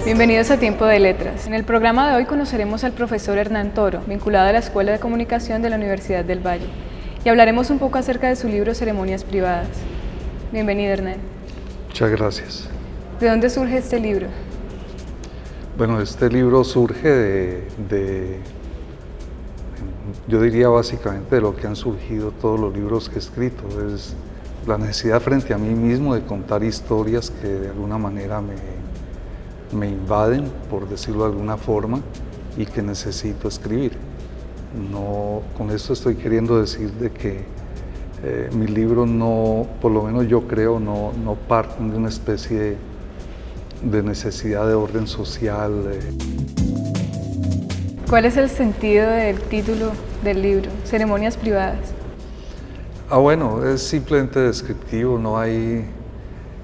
Bienvenidos a Tiempo de Letras. En el programa de hoy conoceremos al profesor Hernán Toro, vinculado a la Escuela de Comunicación de la Universidad del Valle, y hablaremos un poco acerca de su libro Ceremonias Privadas. Bienvenido, Hernán. Muchas gracias. ¿De dónde surge este libro? Bueno, este libro surge yo diría básicamente de lo que han surgido todos los libros que he escrito. Es la necesidad frente a mí mismo de contar historias que de alguna manera me invaden, por decirlo de alguna forma, y que necesito escribir. No, con esto estoy queriendo decir de que mis libros no, por lo menos yo creo, no parten de una especie de necesidad de orden social. ¿Cuál es el sentido del título del libro, Ceremonias Privadas? Bueno, es simplemente descriptivo, no hay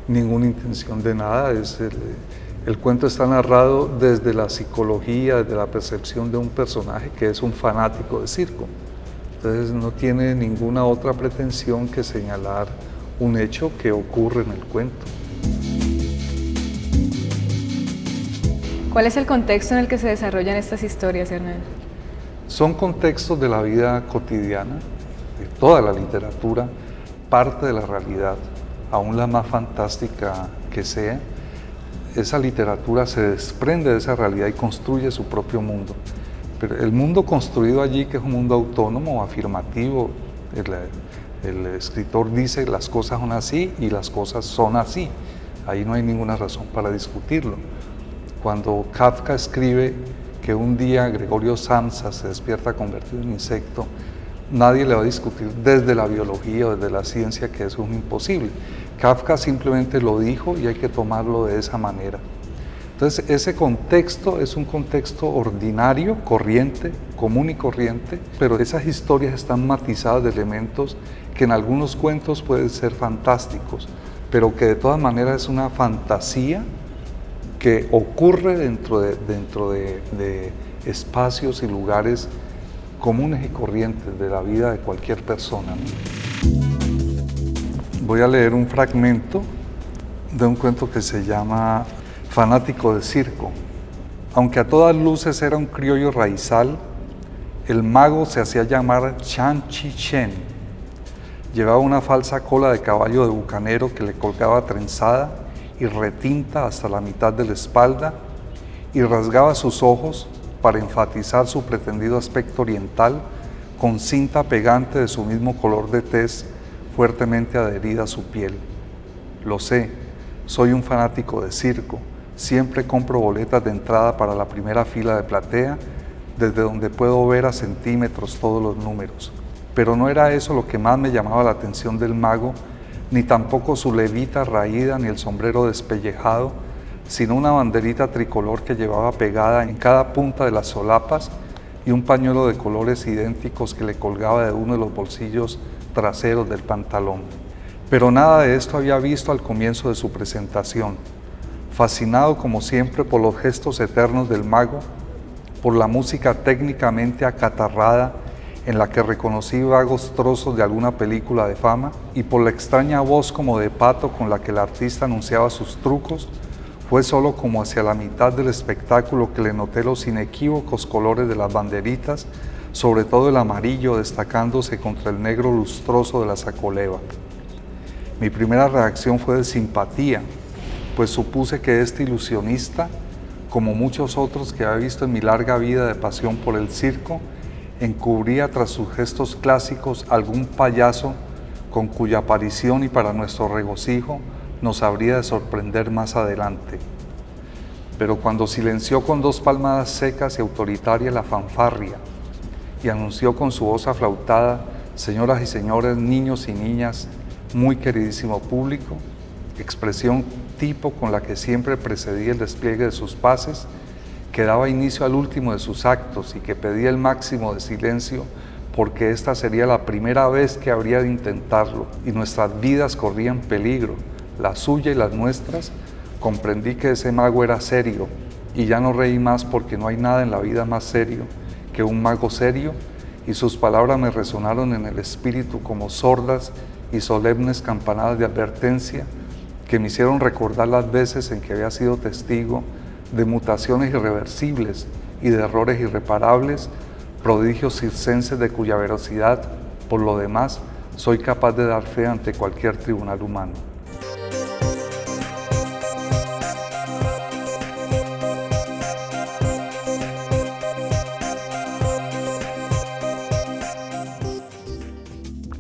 ninguna intención de nada. El cuento está narrado desde la psicología, desde la percepción de un personaje que es un fanático de circo. Entonces no tiene ninguna otra pretensión que señalar un hecho que ocurre en el cuento. ¿Cuál es el contexto en el que se desarrollan estas historias, Hernán? Son contextos de la vida cotidiana, de toda la literatura, parte de la realidad, aún la más fantástica que sea. Esa literatura se desprende de esa realidad y construye su propio mundo. Pero el mundo construido allí, que es un mundo autónomo, afirmativo, el escritor dice las cosas son así y las cosas son así. Ahí no hay ninguna razón para discutirlo. Cuando Kafka escribe que un día Gregorio Samsa se despierta convertido en insecto, nadie le va a discutir desde la biología o desde la ciencia que eso es imposible. Kafka simplemente lo dijo y hay que tomarlo de esa manera. Entonces ese contexto es un contexto ordinario, corriente, común y corriente, pero esas historias están matizadas de elementos que en algunos cuentos pueden ser fantásticos, pero que de todas maneras es una fantasía que ocurre dentro de espacios y lugares comunes y corrientes de la vida de cualquier persona. Voy a leer un fragmento de un cuento que se llama Fanático de circo. Aunque a todas luces era un criollo raizal, el mago se hacía llamar Chan Chi Chen. Llevaba una falsa cola de caballo de bucanero que le colgaba trenzada y retinta hasta la mitad de la espalda, y rasgaba sus ojos para enfatizar su pretendido aspecto oriental con cinta pegante de su mismo color de tez fuertemente adherida a su piel. Lo sé, soy un fanático de circo, siempre compro boletas de entrada para la primera fila de platea, desde donde puedo ver a centímetros todos los números. Pero no era eso lo que más me llamaba la atención del mago, ni tampoco su levita raída ni el sombrero despellejado, sino una banderita tricolor que llevaba pegada en cada punta de las solapas y un pañuelo de colores idénticos que le colgaba de uno de los bolsillos traseros del pantalón. Pero nada de esto había visto al comienzo de su presentación. Fascinado como siempre por los gestos eternos del mago, por la música técnicamente acatarrada en la que reconocí vagos trozos de alguna película de fama, y por la extraña voz como de pato con la que el artista anunciaba sus trucos, fue solo como hacia la mitad del espectáculo que le noté los inequívocos colores de las banderitas, sobre todo el amarillo destacándose contra el negro lustroso de la sacoleva. Mi primera reacción fue de simpatía, pues supuse que este ilusionista, como muchos otros que había visto en mi larga vida de pasión por el circo, encubría tras sus gestos clásicos algún payaso con cuya aparición y para nuestro regocijo nos habría de sorprender más adelante. Pero cuando silenció con dos palmadas secas y autoritarias la fanfarria y anunció con su voz aflautada: señoras y señores, niños y niñas, muy queridísimo público, expresión tipo con la que siempre precedía el despliegue de sus pases, que daba inicio al último de sus actos y que pedía el máximo de silencio porque esta sería la primera vez que habría de intentarlo y nuestras vidas corrían peligro, la suya y las nuestras, comprendí que ese mago era serio y ya no reí más porque no hay nada en la vida más serio que un mago serio, y sus palabras me resonaron en el espíritu como sordas y solemnes campanadas de advertencia que me hicieron recordar las veces en que había sido testigo de mutaciones irreversibles y de errores irreparables, prodigios circenses de cuya veracidad, por lo demás, soy capaz de dar fe ante cualquier tribunal humano.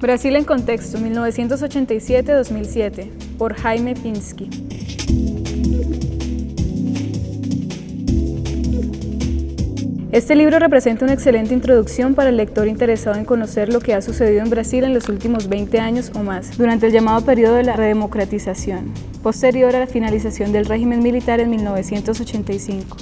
Brasil en contexto, 1987-2007, por Jaime Pinsky. Este libro representa una excelente introducción para el lector interesado en conocer lo que ha sucedido en Brasil en los últimos 20 años o más, durante el llamado periodo de la redemocratización, posterior a la finalización del régimen militar en 1985.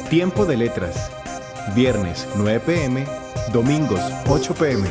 Tiempo de letras. Viernes 9 p.m., domingos 8 p.m.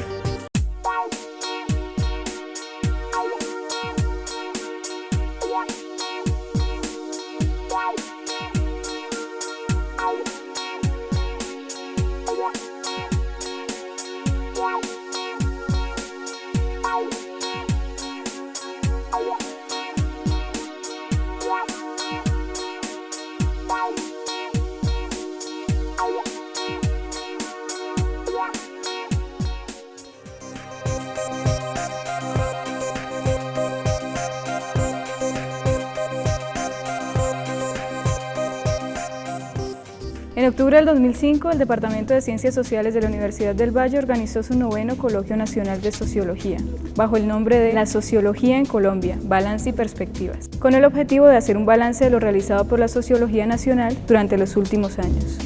En octubre del 2005, el Departamento de Ciencias Sociales de la Universidad del Valle organizó su 9º Coloquio Nacional de Sociología, bajo el nombre de La Sociología en Colombia, Balance y Perspectivas, con el objetivo de hacer un balance de lo realizado por la sociología nacional durante los últimos años.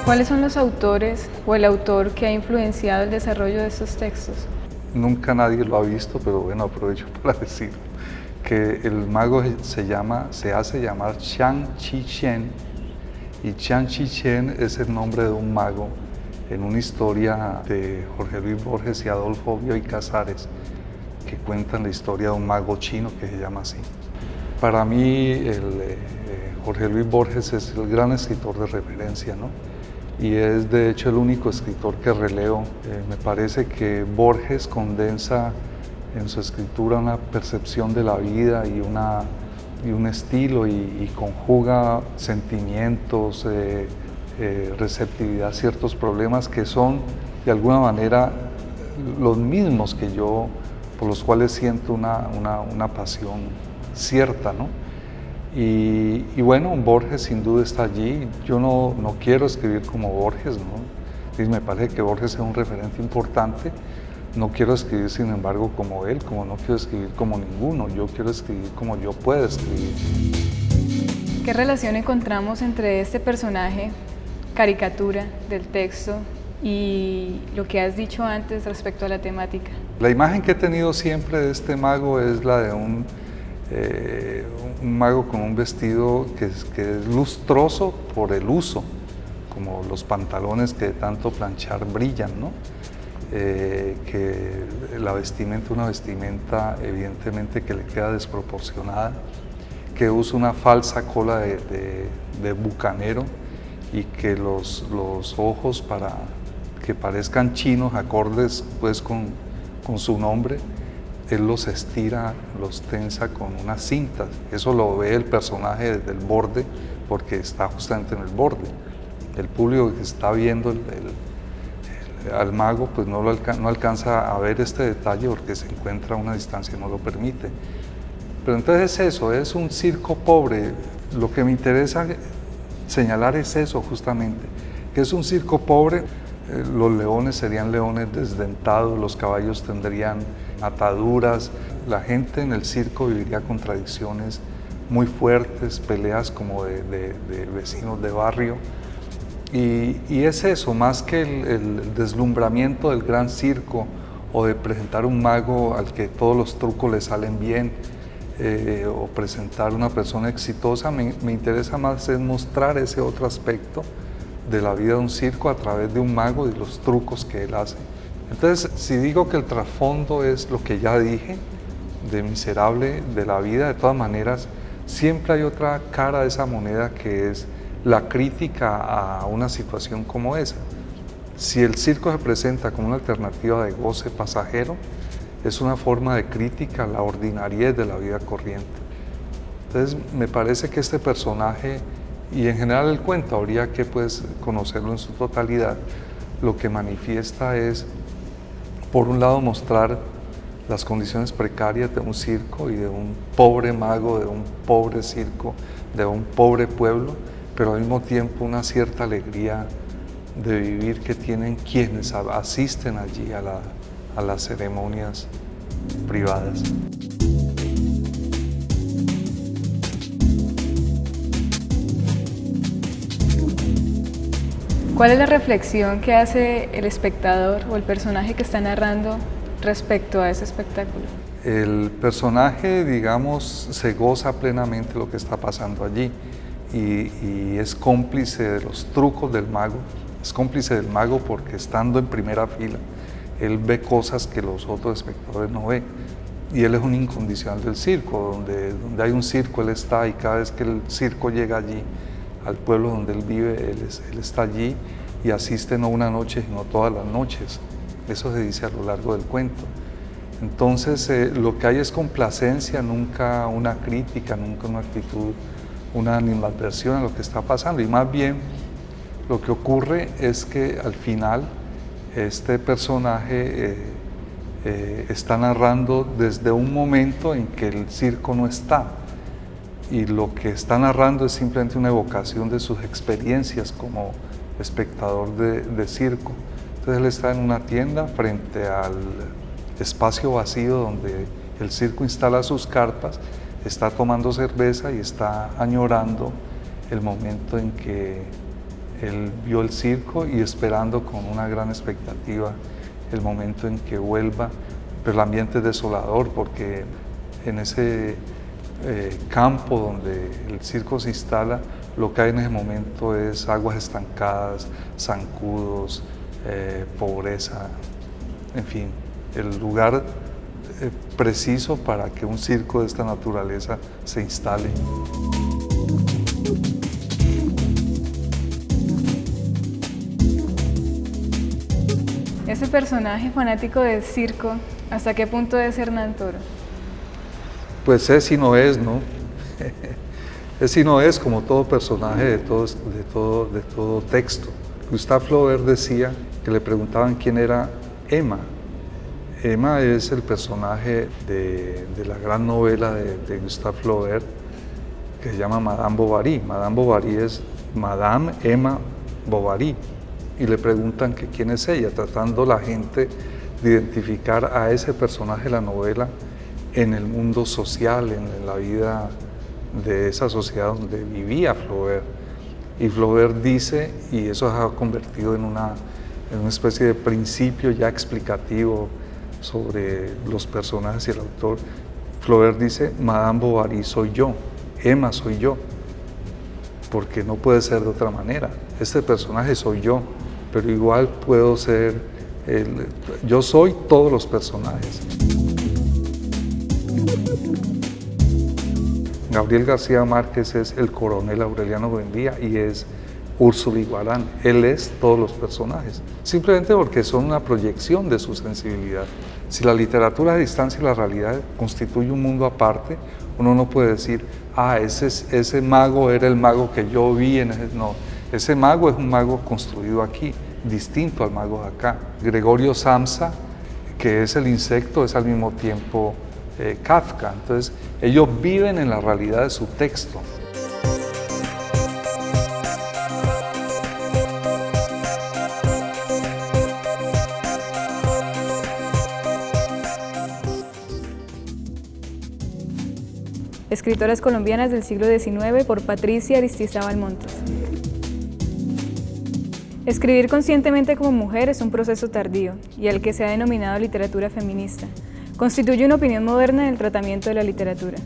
¿Cuáles son los autores o el autor que ha influenciado el desarrollo de estos textos? Nunca nadie lo ha visto, pero bueno, aprovecho para decir que el mago se hace llamar Xiang Qichen, y Xiang Qichen es el nombre de un mago en una historia de Jorge Luis Borges y Adolfo Bioy Casares, que cuentan la historia de un mago chino que se llama así. Para mí, Jorge Luis Borges es el gran escritor de referencia, ¿no? Y es de hecho el único escritor que releo. Me parece que Borges condensa en su escritura una percepción de la vida y un estilo y conjuga sentimientos, receptividad a ciertos problemas que son de alguna manera los mismos que yo, por los cuales siento una pasión cierta, ¿no? Y bueno, Borges sin duda está allí. Yo no quiero escribir como Borges, ¿no? Y me parece que Borges es un referente importante. No quiero escribir, sin embargo, como él, como no quiero escribir como ninguno. Yo quiero escribir como yo pueda escribir. ¿Qué relación encontramos entre este personaje, caricatura del texto, y lo que has dicho antes respecto a la temática? La imagen que he tenido siempre de este mago es la de un mago con un vestido que es lustroso por el uso, como los pantalones que de tanto planchar brillan, ¿no? Que la vestimenta, una vestimenta evidentemente que le queda desproporcionada, que usa una falsa cola de bucanero y que los ojos, para que parezcan chinos, acordes pues con su nombre, él los estira, los tensa con unas cintas. Eso lo ve el personaje desde el borde, porque está justamente en el borde. El público que está viendo al mago pues no alcanza a ver este detalle porque se encuentra a una distancia y no lo permite. Pero entonces eso, es un circo pobre. Lo que me interesa señalar es eso justamente, que es un circo pobre. Los leones serían leones desdentados, los caballos tendrían ataduras, la gente en el circo viviría contradicciones muy fuertes, peleas como de vecinos de barrio. Y es eso, más que el deslumbramiento del gran circo o de presentar un mago al que todos los trucos le salen bien, o presentar una persona exitosa, me interesa más es mostrar ese otro aspecto de la vida de un circo a través de un mago y los trucos que él hace. Entonces, si digo que el trasfondo es lo que ya dije, de miserable de la vida, de todas maneras, siempre hay otra cara de esa moneda que es la crítica a una situación como esa. Si el circo se presenta como una alternativa de goce pasajero, es una forma de crítica a la ordinariedad de la vida corriente. Entonces, me parece que este personaje, y en general el cuento, habría que pues conocerlo en su totalidad, lo que manifiesta es, por un lado, mostrar las condiciones precarias de un circo y de un pobre mago, de un pobre circo, de un pobre pueblo, pero al mismo tiempo una cierta alegría de vivir que tienen quienes asisten allí a las ceremonias privadas. ¿Cuál es la reflexión que hace el espectador o el personaje que está narrando respecto a ese espectáculo? El personaje, digamos, se goza plenamente lo que está pasando allí y es cómplice de los trucos del mago. Es cómplice del mago porque estando en primera fila, él ve cosas que los otros espectadores no ven. Y él es un incondicional del circo, donde hay un circo, él está, y cada vez que el circo llega allí, al pueblo donde él vive, él está allí y asiste no una noche, sino todas las noches. Eso se dice a lo largo del cuento. Entonces, lo que hay es complacencia, nunca una crítica, nunca una actitud, una animadversión a lo que está pasando. Y más bien, lo que ocurre es que al final, este personaje está narrando desde un momento en que el circo no está. Y lo que está narrando es simplemente una evocación de sus experiencias como espectador de circo. Entonces él está en una tienda frente al espacio vacío donde el circo instala sus carpas, está tomando cerveza y está añorando el momento en que él vio el circo y esperando con una gran expectativa el momento en que vuelva. Pero el ambiente es desolador porque en ese campo donde el circo se instala, lo que hay en ese momento es aguas estancadas, zancudos, pobreza, en fin, el lugar preciso para que un circo de esta naturaleza se instale. Ese personaje fanático del circo, ¿hasta qué punto es Hernán Toro? Pues es y no es, ¿no? Es y no es, como todo personaje de todo texto. Gustave Flaubert decía que le preguntaban quién era Emma. Emma es el personaje de la gran novela de Gustave Flaubert que se llama Madame Bovary. Madame Bovary es Madame Emma Bovary. Y le preguntan que quién es ella, tratando la gente de identificar a ese personaje de la novela en el mundo social, en la vida de esa sociedad donde vivía Flaubert. Y Flaubert dice, y eso se ha convertido en una especie de principio ya explicativo sobre los personajes y el autor. Flaubert dice, Madame Bovary soy yo, Emma soy yo. porque no puede ser de otra manera. Este personaje soy yo, pero igual puedo ser, yo soy todos los personajes. Gabriel García Márquez es el coronel Aureliano Buendía y es Úrsula Iguarán. Él es todos los personajes, simplemente porque son una proyección de su sensibilidad. Si la literatura distancia la realidad constituye un mundo aparte, uno no puede decir, ese mago era el mago que yo vi en ese... No, ese mago es un mago construido aquí, distinto al mago de acá. Gregorio Samsa, que es el insecto, es al mismo tiempo Kafka. Entonces, ellos viven en la realidad de su texto. Escritoras colombianas del siglo XIX por Patricia Aristizábal Montes. Escribir conscientemente como mujer es un proceso tardío y al que se ha denominado literatura feminista. Constituye una opinión moderna en el tratamiento de la literatura.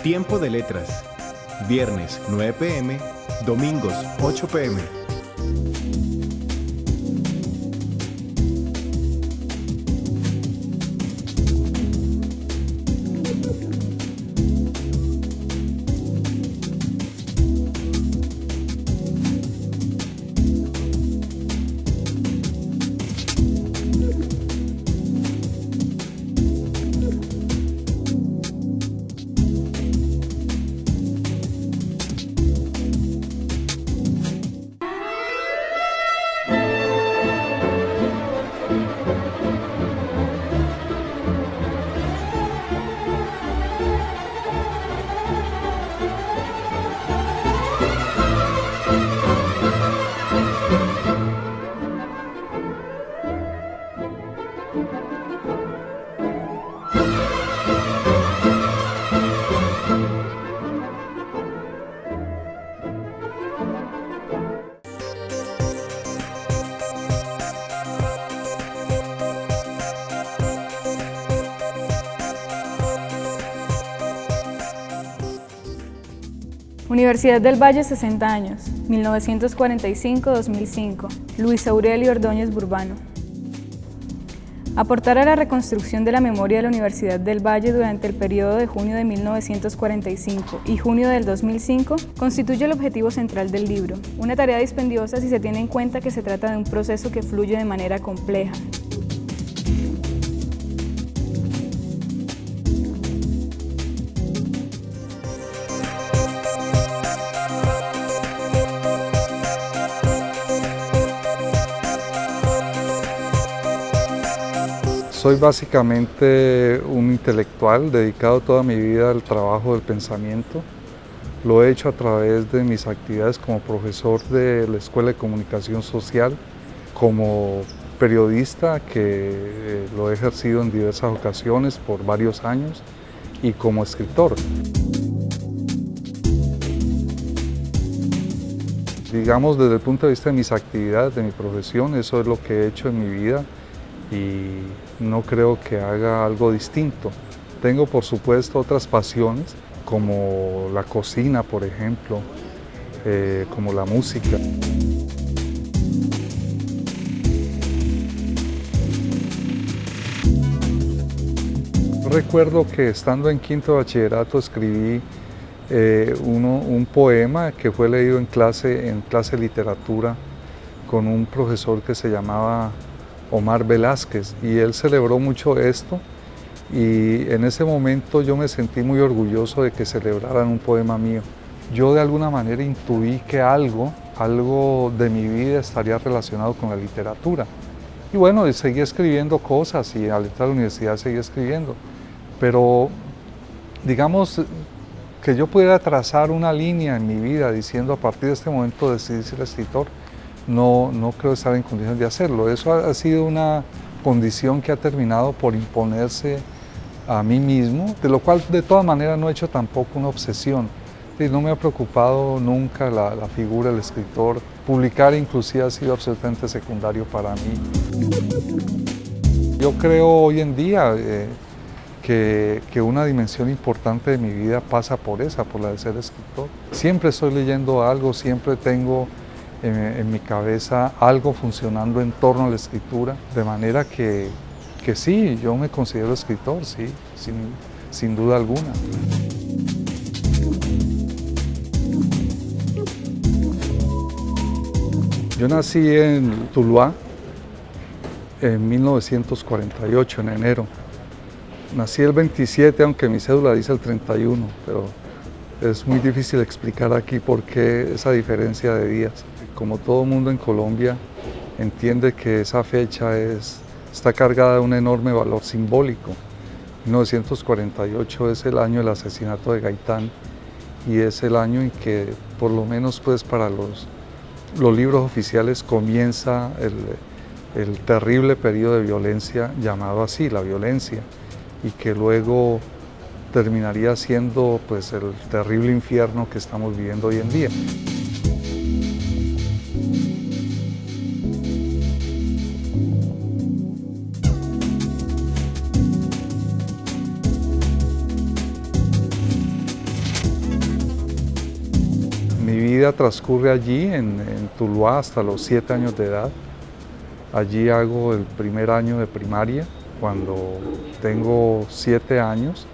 Tiempo de Letras. Viernes 9 p.m., domingos 8 p.m. Universidad del Valle, 60 años, 1945-2005, Luis Aurelio Ordóñez Burbano. Aportar a la reconstrucción de la memoria de la Universidad del Valle durante el periodo de junio de 1945 y junio del 2005 constituye el objetivo central del libro, una tarea dispendiosa si se tiene en cuenta que se trata de un proceso que fluye de manera compleja. Soy básicamente un intelectual dedicado toda mi vida al trabajo del pensamiento. Lo he hecho a través de mis actividades como profesor de la Escuela de Comunicación Social, como periodista que lo he ejercido en diversas ocasiones por varios años y como escritor. Digamos, desde el punto de vista de mis actividades, de mi profesión, eso es lo que he hecho en mi vida y no creo que haga algo distinto. Tengo, por supuesto, otras pasiones, como la cocina, por ejemplo, como la música. recuerdo que estando en quinto de bachillerato escribí un poema que fue leído en clase de literatura con un profesor que se llamaba Omar Velázquez, y él celebró mucho esto, y en ese momento yo me sentí muy orgulloso de que celebraran un poema mío. Yo de alguna manera intuí que algo de mi vida estaría relacionado con la literatura. Y bueno, seguí escribiendo cosas y al entrar a la universidad seguí escribiendo. Pero digamos que yo pudiera trazar una línea en mi vida diciendo a partir de este momento decidí ser escritor, no creo estar en condiciones de hacerlo. Eso ha sido una condición que ha terminado por imponerse a mí mismo, de lo cual de todas maneras no he hecho tampoco una obsesión. No me ha preocupado nunca la figura del escritor. Publicar inclusive ha sido absolutamente secundario para mí. Yo creo hoy en día que una dimensión importante de mi vida pasa por la de ser escritor. Siempre estoy leyendo algo, siempre tengo en mi cabeza algo funcionando en torno a la escritura, de manera que sí, yo me considero escritor, sí, sin duda alguna. Yo nací en Tuluá en 1948, en enero. Nací el 27, aunque mi cédula dice el 31, pero es muy difícil explicar aquí por qué esa diferencia de días. Como todo mundo en Colombia entiende que esa fecha está cargada de un enorme valor simbólico. 1948 es el año del asesinato de Gaitán y es el año en que, por lo menos pues para los libros oficiales, comienza el terrible periodo de violencia llamado así, la violencia, y que luego terminaría siendo pues el terrible infierno que estamos viviendo hoy en día. Mi vida transcurre allí, en Tuluá, hasta los 7 años de edad. Allí hago el primer año de primaria. Cuando tengo 7 años,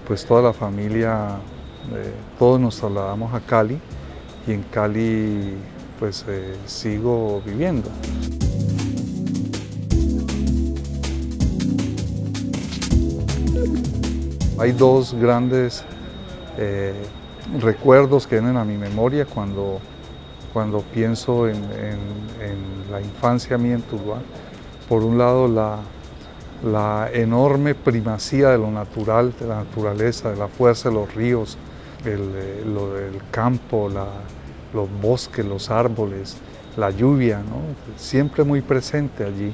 pues toda la familia, todos nos trasladamos a Cali, y en Cali pues sigo viviendo. Hay dos grandes recuerdos que vienen a mi memoria cuando pienso en la infancia mía en Tuluá. Por un lado, la enorme primacía de lo natural, de la naturaleza, de la fuerza de los ríos, lo del campo, los bosques, los árboles, la lluvia, ¿no? Siempre muy presente allí.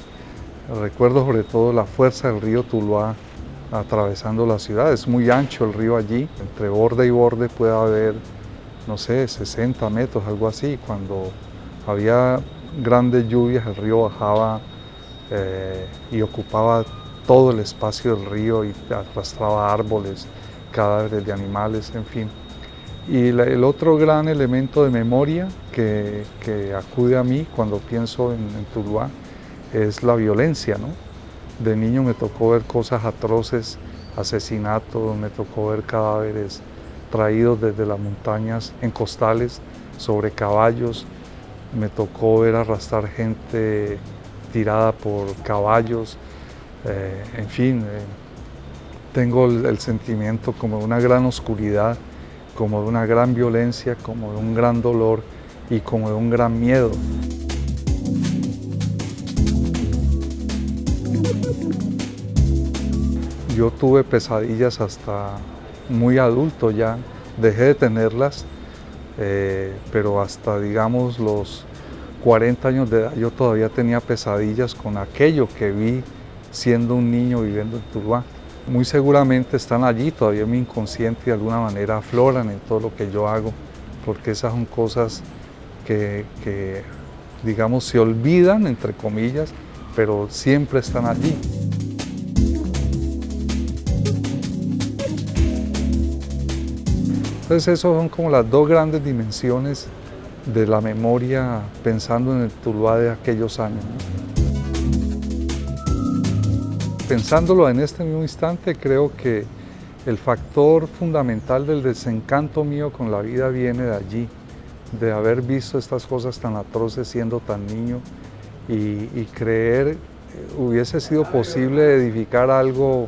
Recuerdo sobre todo la fuerza del río Tuluá atravesando la ciudad. Es muy ancho el río allí, entre borde y borde puede haber, no sé, 60 metros, algo así. Cuando había grandes lluvias, el río bajaba y ocupaba todo el espacio del río y arrastraba árboles, cadáveres de animales, en fin. Y el otro gran elemento de memoria que acude a mí cuando pienso en Tuluá es la violencia, ¿no? De niño me tocó ver cosas atroces, asesinatos, me tocó ver cadáveres traídos desde las montañas en costales sobre caballos, me tocó ver arrastrar gente tirada por caballos, en fin, tengo el sentimiento como de una gran oscuridad, como de una gran violencia, como de un gran dolor y como de un gran miedo. Yo tuve pesadillas hasta muy adulto ya, dejé de tenerlas, pero hasta digamos los 40 años de edad yo todavía tenía pesadillas con aquello que vi siendo un niño viviendo en Tuluá. Muy seguramente están allí, todavía en mi inconsciente de alguna manera afloran en todo lo que yo hago, porque esas son cosas que digamos se olvidan, entre comillas, pero siempre están allí. Entonces esas son como las dos grandes dimensiones de la memoria pensando en el Tuluá de aquellos años, ¿no? pensándolo en este mismo instante, creo que el factor fundamental del desencanto mío con la vida viene de allí, de haber visto estas cosas tan atroces siendo tan niño y creer hubiese sido posible edificar algo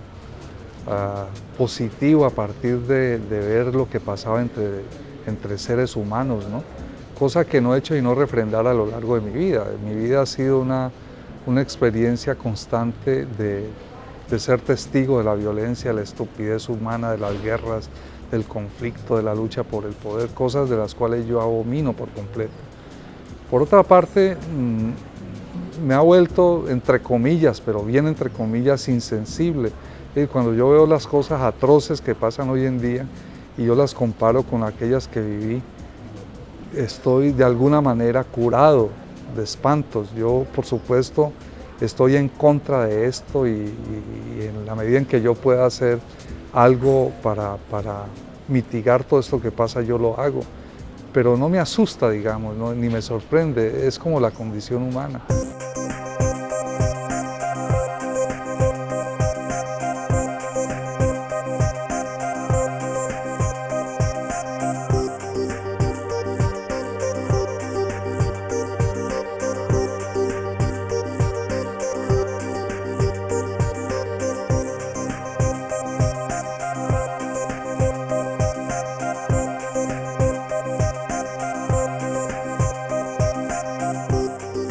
positivo a partir de ver lo que pasaba entre seres humanos, ¿no? Cosa que no he hecho y no refrendar a lo largo de mi vida. Mi vida ha sido una experiencia constante de ser testigo de la violencia, de la estupidez humana, de las guerras, del conflicto, de la lucha por el poder, cosas de las cuales yo abomino por completo. Por otra parte, me ha vuelto, entre comillas, pero bien entre comillas, insensible. Y cuando yo veo las cosas atroces que pasan hoy en día y yo las comparo con aquellas que viví, estoy de alguna manera curado de espantos. Yo, por supuesto, estoy en contra de esto y en la medida en que yo pueda hacer algo para mitigar todo esto que pasa, yo lo hago. Pero no me asusta, digamos, ¿no? Ni me sorprende, es como la condición humana.